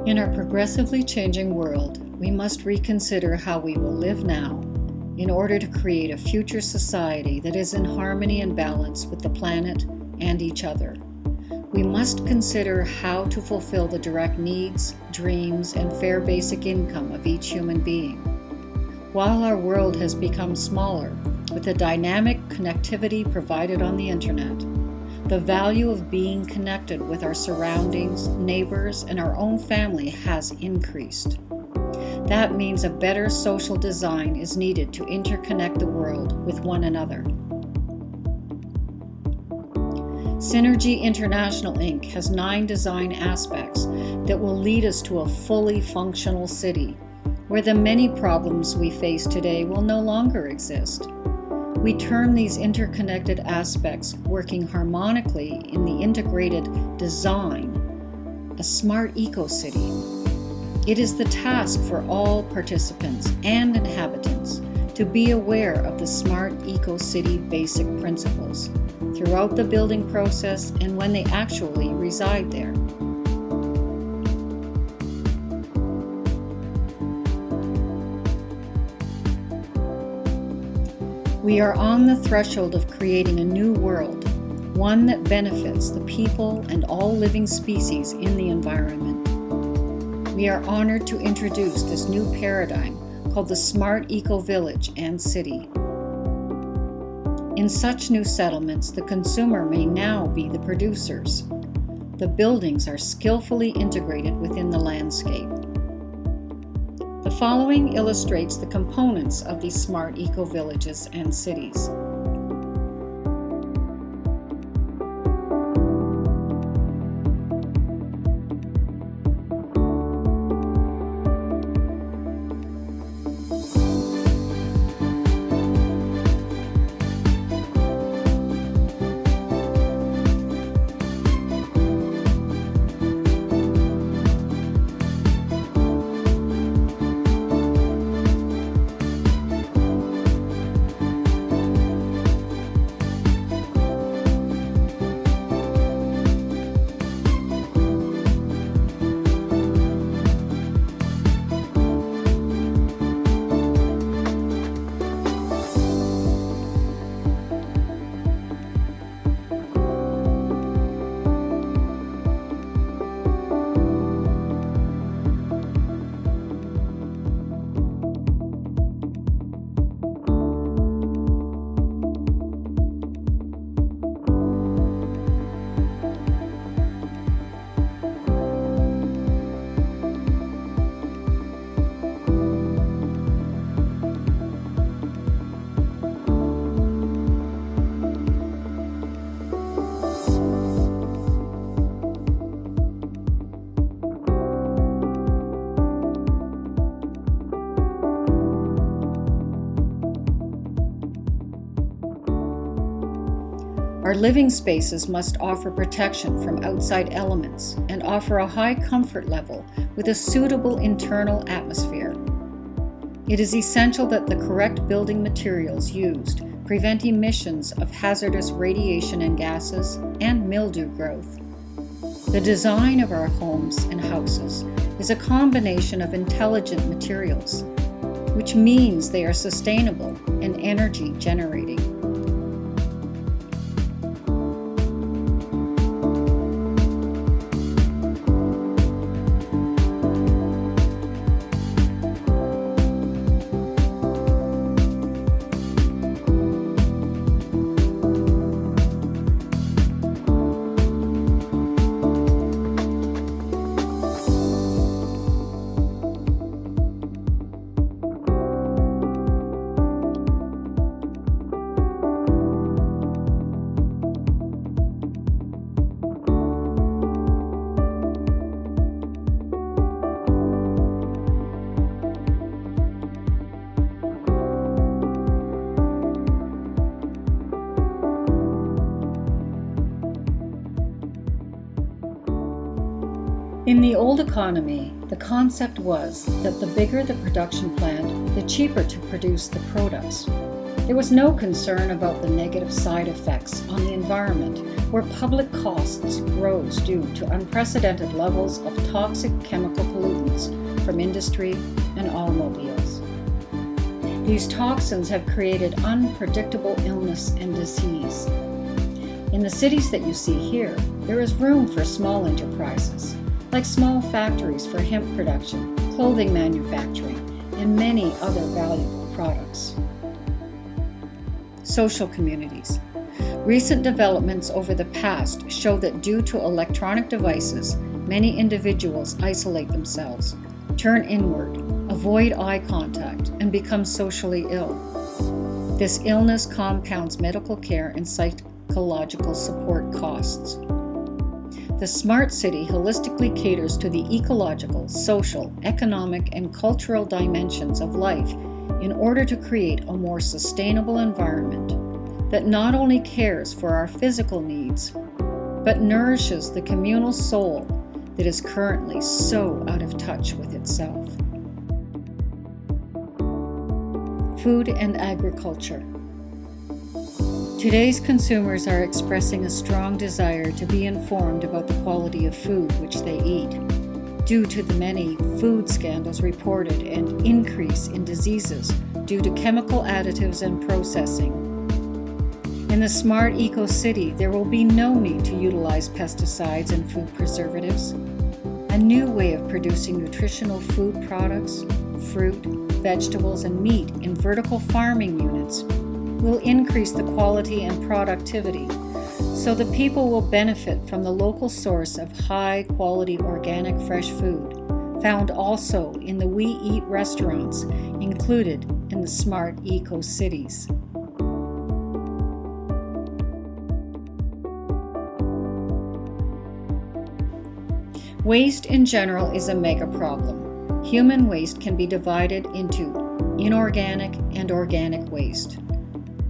In our progressively changing world, we must reconsider how we will live now in order to create a future society that is in harmony and balance with the planet and each other. We must consider how to fulfill the direct needs, dreams, and fair basic income of each human being. While our world has become smaller with the dynamic connectivity provided on the internet, the value of being connected with our surroundings, neighbors, and our own family has increased. That means a better social design is needed to interconnect the world with one another. Synergyii International Inc. has 9 design aspects that will lead us to a fully functional city, where the many problems we face today will no longer exist. We term these interconnected aspects working harmonically in the integrated design, a smart eco-city. It is the task for all participants and inhabitants to be aware of the smart eco-city basic principles throughout the building process and when they actually reside there. We are on the threshold of creating a new world, one that benefits the people and all living species in the environment. We are honored to introduce this new paradigm called the Smart Eco-Village and City. In such new settlements, the consumer may now be the producers. The buildings are skillfully integrated within the landscape. The following illustrates the components of these smart eco-villages and cities. Our living spaces must offer protection from outside elements and offer a high comfort level with a suitable internal atmosphere. It is essential that the correct building materials used prevent emissions of hazardous radiation and gases and mildew growth. The design of our homes and houses is a combination of intelligent materials, which means they are sustainable and energy generating. In the old economy, the concept was that the bigger the production plant, the cheaper to produce the products. There was no concern about the negative side effects on the environment, where public costs rose due to unprecedented levels of toxic chemical pollutants from industry and automobiles. These toxins have created unpredictable illness and disease. In the cities that you see here, there is room for small enterprises, like small factories for hemp production, clothing manufacturing, and many other valuable products. Social communities. Recent developments over the past show that due to electronic devices, many individuals isolate themselves, turn inward, avoid eye contact, and become socially ill. This illness compounds medical care and psychological support costs. The smart city holistically caters to the ecological, social, economic, and cultural dimensions of life in order to create a more sustainable environment that not only cares for our physical needs, but nourishes the communal soul that is currently so out of touch with itself. Food and agriculture. Today's consumers are expressing a strong desire to be informed about the quality of food which they eat, due to the many food scandals reported and increase in diseases due to chemical additives and processing. In the smart eco-city, there will be no need to utilize pesticides and food preservatives. A new way of producing nutritional food products, fruit, vegetables, and meat in vertical farming units will increase the quality and productivity, so the people will benefit from the local source of high-quality organic fresh food, found also in the We Eat restaurants included in the smart eco-cities. Waste in general is a mega problem. Human waste can be divided into inorganic and organic waste.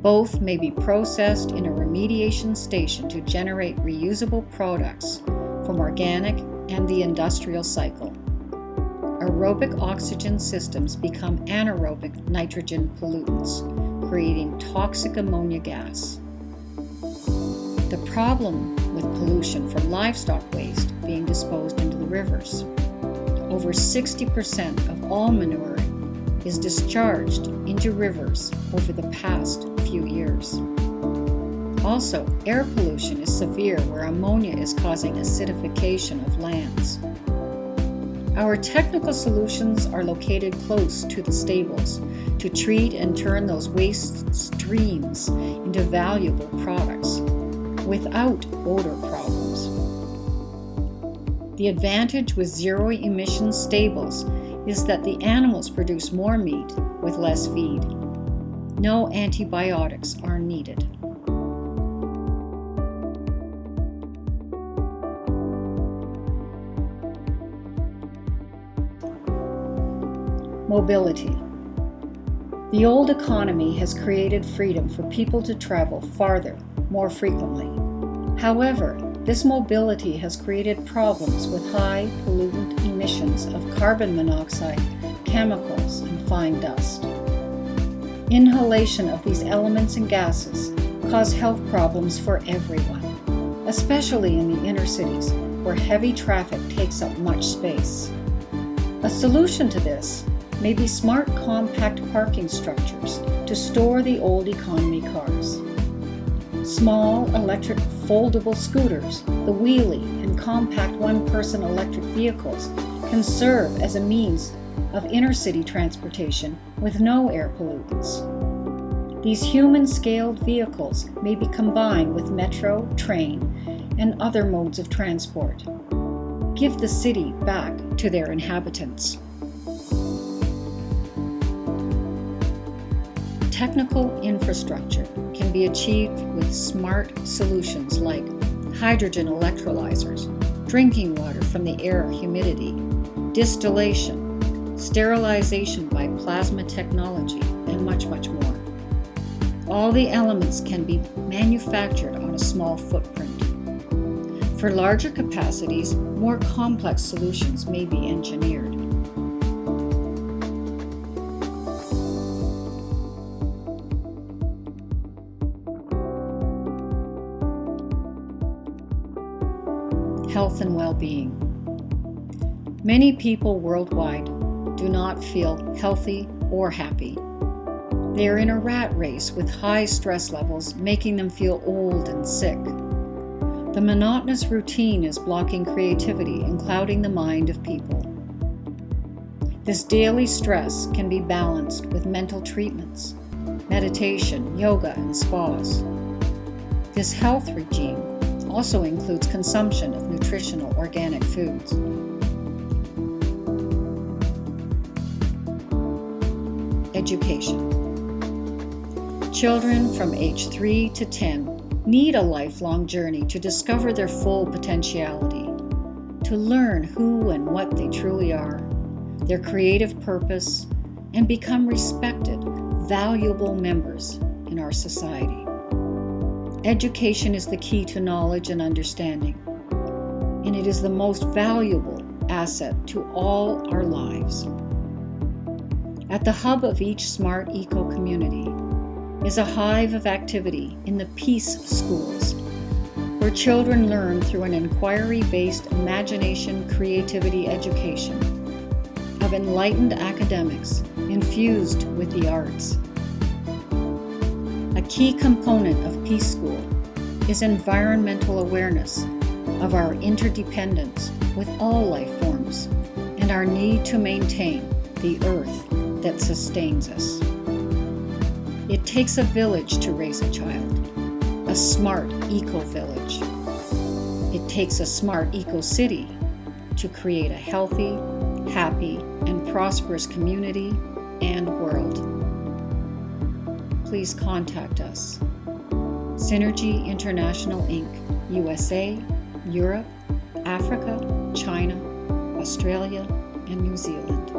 Both may be processed in a remediation station to generate reusable products from organic and the industrial cycle. Aerobic oxygen systems become anaerobic nitrogen pollutants, creating toxic ammonia gas. The problem with pollution from livestock waste being disposed into the rivers. Over 60% of all manure is discharged into rivers over the past few years. Also, air pollution is severe where ammonia is causing acidification of lands. Our technical solutions are located close to the stables to treat and turn those waste streams into valuable products without odor problems. The advantage with zero-emission stables is that the animals produce more meat with less feed. No antibiotics are needed. Mobility. The old economy has created freedom for people to travel farther, more frequently. However, this mobility has created problems with high pollutant emissions of carbon monoxide, chemicals, and fine dust. Inhalation of these elements and gases cause health problems for everyone, especially in the inner cities where heavy traffic takes up much space. A solution to this may be smart compact parking structures to store the old economy cars. Small electric foldable scooters, the wheelie, and compact one-person electric vehicles can serve as a means of inner-city transportation with no air pollutants. These human-scaled vehicles may be combined with metro, train, and other modes of transport. Give the city back to their inhabitants. Technical infrastructure can be achieved with smart solutions like hydrogen electrolyzers, drinking water from the air humidity, distillation, sterilization by plasma technology, and much, much more. All the elements can be manufactured on a small footprint. For larger capacities, more complex solutions may be engineered. health and well-being. Many people worldwide do not feel healthy or happy. They are in a rat race with high stress levels, making them feel old and sick. The monotonous routine is blocking creativity and clouding the mind of people. This daily stress can be balanced with mental treatments, meditation, yoga, and spas. This health regime also includes consumption of nutritional organic foods. Education. Children from age 3 to 10 need a lifelong journey to discover their full potentiality, to learn who and what they truly are, their creative purpose, and become respected, valuable members in our society. Education is the key to knowledge and understanding, and it is the most valuable asset to all our lives. At the hub of each smart eco community is a hive of activity in the Peace Schools, where children learn through an inquiry-based imagination creativity education of enlightened academics infused with the arts. A key component of Peace School is environmental awareness of our interdependence with all life forms and our need to maintain the earth that sustains us. It takes a village to raise a child, a smart eco-village. It takes a smart eco-city to create a healthy, happy, and prosperous community and world. Please contact us. Synergyii International Inc., USA, Europe, Africa, China, Australia, and New Zealand.